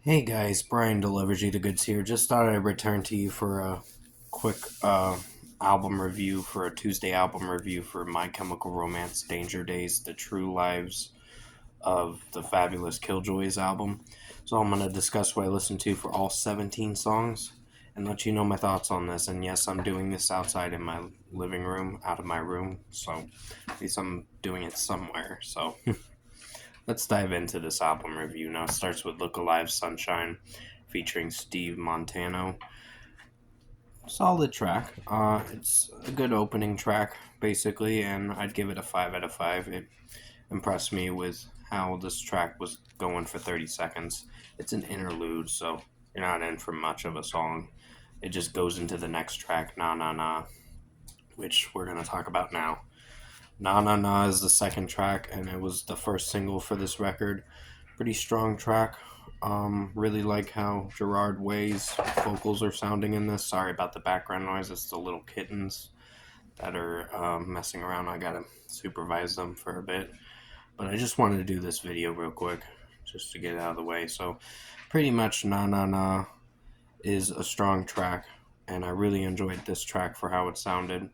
Hey guys, Brian delivers you the goods here. Just thought I'd return to you for a quick album review for a Tuesday album review for My Chemical Romance Danger Days, The True Lives of the Fabulous Killjoys album. So I'm going to discuss what I listened to for all 17 songs and let you know my thoughts on this. And yes, I'm doing this outside in my living room, out of my room, so at least I'm doing it somewhere. So let's dive into this album review. Now it starts with Look Alive Sunshine featuring Steve Montano. Solid track. It's a good opening track, basically, and I'd give it a 5 out of 5. It impressed me with how this track was going for 30 seconds. It's an interlude, so you're not in for much of a song. It just goes into the next track, Na Na Na, which we're going to talk about now. Na Na Na is the second track, and it was the first single for this record. Pretty strong track. Really like how Gerard Way's vocals are sounding in this. Sorry about the background noise. It's the little kittens that are messing around. I gotta supervise them for a bit. But I just wanted to do this video real quick just to get it out of the way. So pretty much Na Na Na is a strong track, and I really enjoyed this track for how it sounded.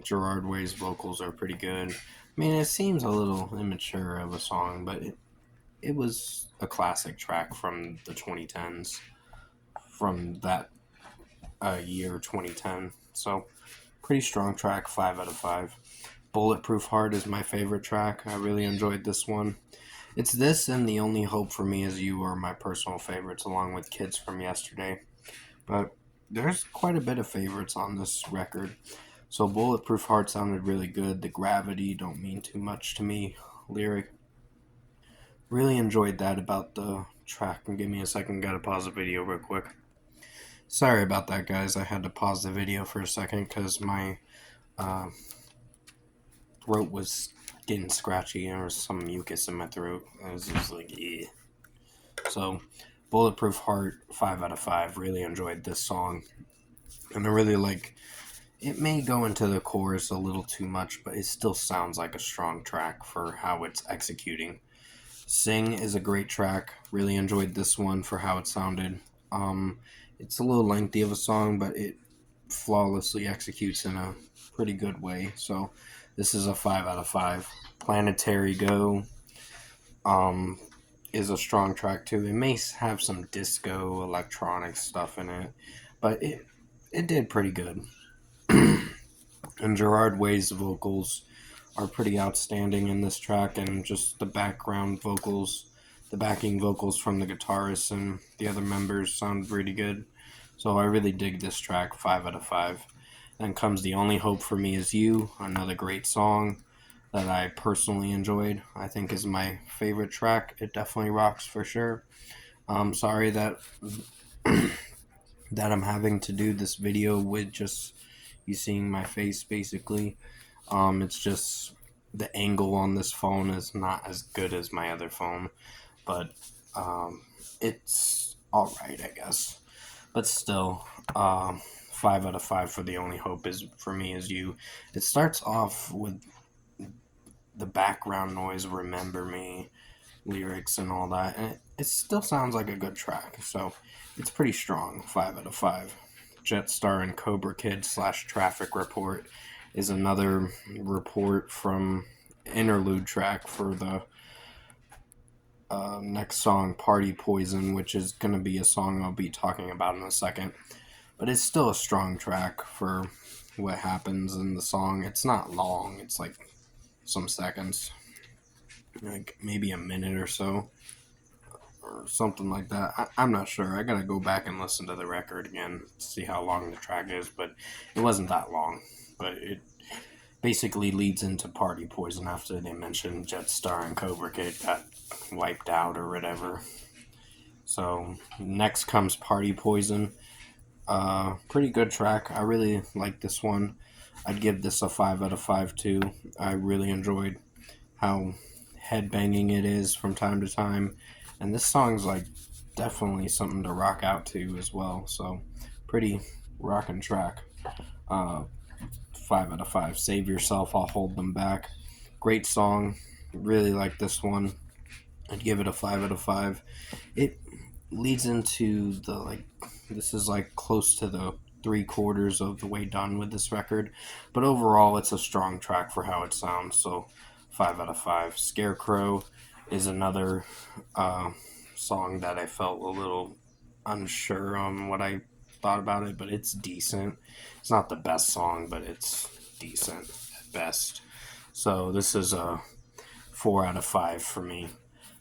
Gerard Way's vocals are pretty good. I mean, it seems a little immature of a song, but it was a classic track from the 2010s, from that year 2010. So, pretty strong track, 5 out of 5. Bulletproof Heart is my favorite track. I really enjoyed this one. It's this and The Only Hope for Me Is You are my personal favorites, along with Kids from Yesterday. But there's quite a bit of favorites on this record. So Bulletproof Heart sounded really good. The Gravity Don't Mean Too Much to Me lyric. Really enjoyed that about the track. And give me a second, gotta pause the video real quick. Sorry about that, guys. I had to pause the video for a second because my throat was getting scratchy. There was some mucus in my throat. I was just like, yeah. So, Bulletproof Heart, 5 out of 5. Really enjoyed this song. And I really like, it may go into the chorus a little too much, but it still sounds like a strong track for how it's executing. Sing is a great track. Really enjoyed this one for how it sounded. It's a little lengthy of a song, but it flawlessly executes in a pretty good way. So this is a 5 out of 5. Planetary Go is a strong track too. It may have some disco electronic stuff in it, but it did pretty good. And Gerard Way's vocals are pretty outstanding in this track, and just the background vocals, the backing vocals from the guitarist and the other members sound pretty good. So I really dig this track, 5 out of 5. Then comes The Only Hope for Me Is You, another great song that I personally enjoyed. I think is my favorite track. It definitely rocks for sure. I'm sorry that that I'm having to do this video with just you seeing my face basically. It's just the angle on this phone is not as good as my other phone, but it's alright, I guess. But still, 5 out of 5 for The Only Hope is for Me Is You. It starts off with the background noise, Remember Me lyrics and all that, and it still sounds like a good track. So it's pretty strong, 5 out of 5. Jetstar and Cobra Kid / Traffic Report is another report from interlude track for the next song, Party Poison, which is going to be a song I'll be talking about in a second. But it's still a strong track for what happens in the song. It's not long, it's like some seconds, like maybe a minute or so, or something like that. I'm not sure. I gotta go back and listen to the record again to see how long the track is, but it wasn't that long. But it basically leads into Party Poison after they mention Jetstar and Cobra Kid got wiped out or whatever. So next comes Party Poison. Pretty good track. I really like this one. I'd give this a 5 out of 5 too. I really enjoyed how headbanging it is from time to time, and this song's like definitely something to rock out to as well. So pretty rockin' track. 5 out of 5. Save Yourself, I'll Hold Them Back. Great song. Really like this one. I'd give it a 5 out of 5. It leads into the this is like close to the 3/4 of the way done with this record, but overall it's a strong track for how it sounds. So 5 out of 5. Scarecrow is another uh, song that I felt a little unsure on what I thought about it, but it's decent. It's not the best song, but it's decent at best. So this is a 4 out of 5 for me.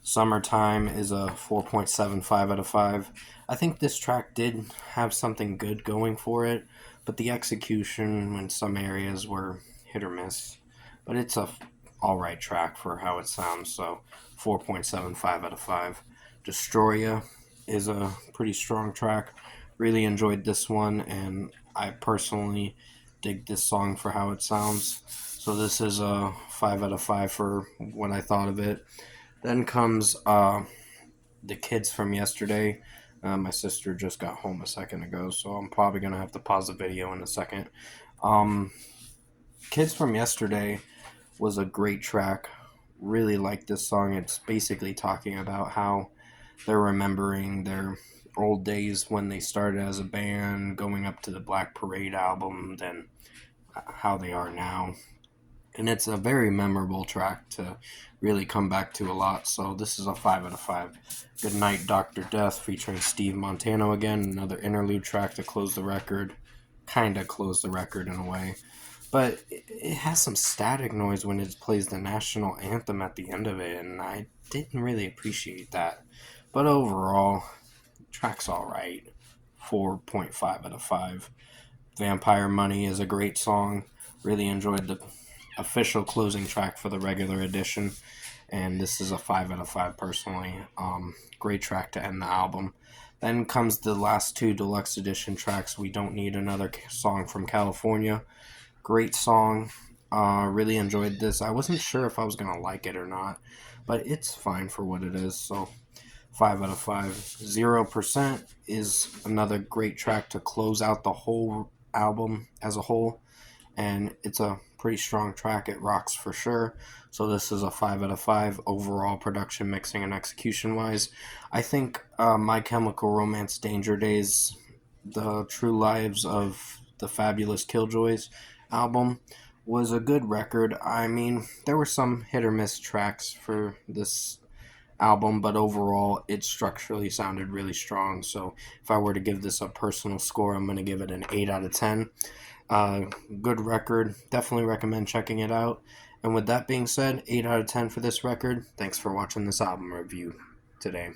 Summertime is a 4.75 out of 5. I think this track did have something good going for it, but the execution in some areas were hit or miss. But it's a alright track for how it sounds, so 4.75 out of 5. Destroya is a pretty strong track. Really enjoyed this one, and I personally dig this song for how it sounds. So this is a 5 out of 5 for what I thought of it. Then comes the Kids from Yesterday. My sister just got home a second ago, so I'm probably gonna have to pause the video in a second. Um, Kids from Yesterday was a great track. Really like this song. It's basically talking about how they're remembering their old days when they started as a band, going up to the Black Parade album, then how they are now. And it's a very memorable track to really come back to a lot. So this is a 5 out of 5. Good Night, Dr. Death featuring Steve Montano again, another interlude track to close the record. Kind of close the record in a way. But it has some static noise when it plays the national anthem at the end of it, and I didn't really appreciate that. But overall, track's alright. 4.5 out of 5. Vampire Money is a great song. Really enjoyed the official closing track for the regular edition, and this is a 5 out of 5 personally. Great track to end the album. Then comes the last two deluxe edition tracks. We Don't Need Another Song from California. Great song. Really enjoyed this. I wasn't sure if I was gonna like it or not, but it's fine for what it is. So 5 out of 5. 0% is another great track to close out the whole album as a whole, and it's a pretty strong track. It rocks for sure. So this is a 5 out of 5 overall production, mixing, and execution wise. I think My Chemical Romance, Danger Days, The True Lives of the Fabulous Killjoys album was a good record. I mean, there were some hit or miss tracks for this album, but overall it structurally sounded really strong. So if I were to give this a personal score, I'm going to give it an 8 out of 10. Good record. Definitely recommend checking it out. And with that being said, 8 out of 10 for this record. Thanks for watching this album review today.